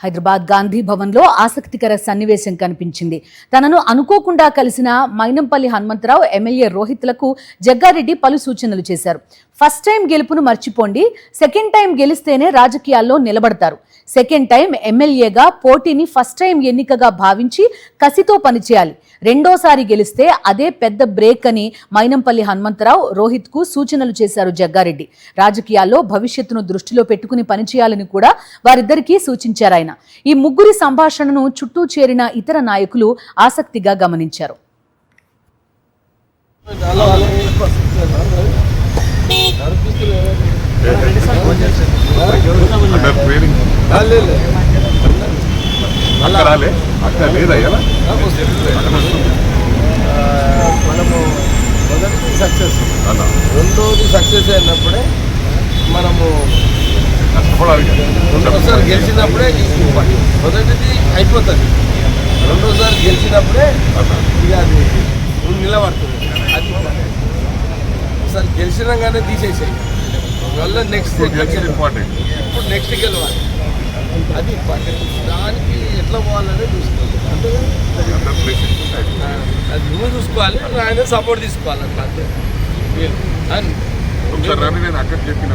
హైదరాబాద్ గాంధీ భవన్లో ఆసక్తికర సన్నివేశం కనిపించింది. తనను అనుకోకుండా కలిసిన మైనంపల్లి హనుమంతరావు, ఎమ్మెల్యే రోహిత్లకు జగ్గారెడ్డి పలు సూచనలు చేశారు. ఫస్ట్ టైం గెలుపును మర్చిపోండి, సెకండ్ టైం గెలిస్తేనే రాజకీయాల్లో నిలబడతారు. సెకండ్ టైం ఎమ్మెల్యేగా పోటీని ఫస్ట్ టైం ఎన్నికగా భావించి కసితో పనిచేయాలి. రెండోసారి గెలిస్తే అదే పెద్ద బ్రేక్ అని మైనంపల్లి హనుమంతరావు, రోహిత్ కు సూచనలు చేశారు జగ్గారెడ్డి. రాజకీయాల్లో భవిష్యత్తును దృష్టిలో పెట్టుకుని పనిచేయాలని కూడా వారిద్దరికీ సూచించారు ఆయన. ఈ ముగ్గురి సంభాషణను చుట్టూ చేరిన ఇతర నాయకులు ఆసక్తిగా గమనించారు. మనము మొదటిది సక్సెస్, రెండోది సక్సెస్ అయినప్పుడే మనము రెండోసారి గెలిచినప్పుడే మొదటిది అయిపోతుంది, రెండోసారి గెలిచినప్పుడే ఇక అది నిలబడుతుంది. అది ఒకసారి గెలిచినాగానే తీసేసాయి వల్ల నెక్స్ట్ ఇంపార్టెంట్. ఇప్పుడు నెక్స్ట్ గెలవాలి, అది ఇంపార్టెంట్. దానికి ఎట్లా పోవాలనే చూసుకోవాలి. అది నువ్వు చూసుకోవాలి, ఆయన సపోర్ట్ తీసుకోవాలి. అట్లా నేను అక్కడ చెప్పిన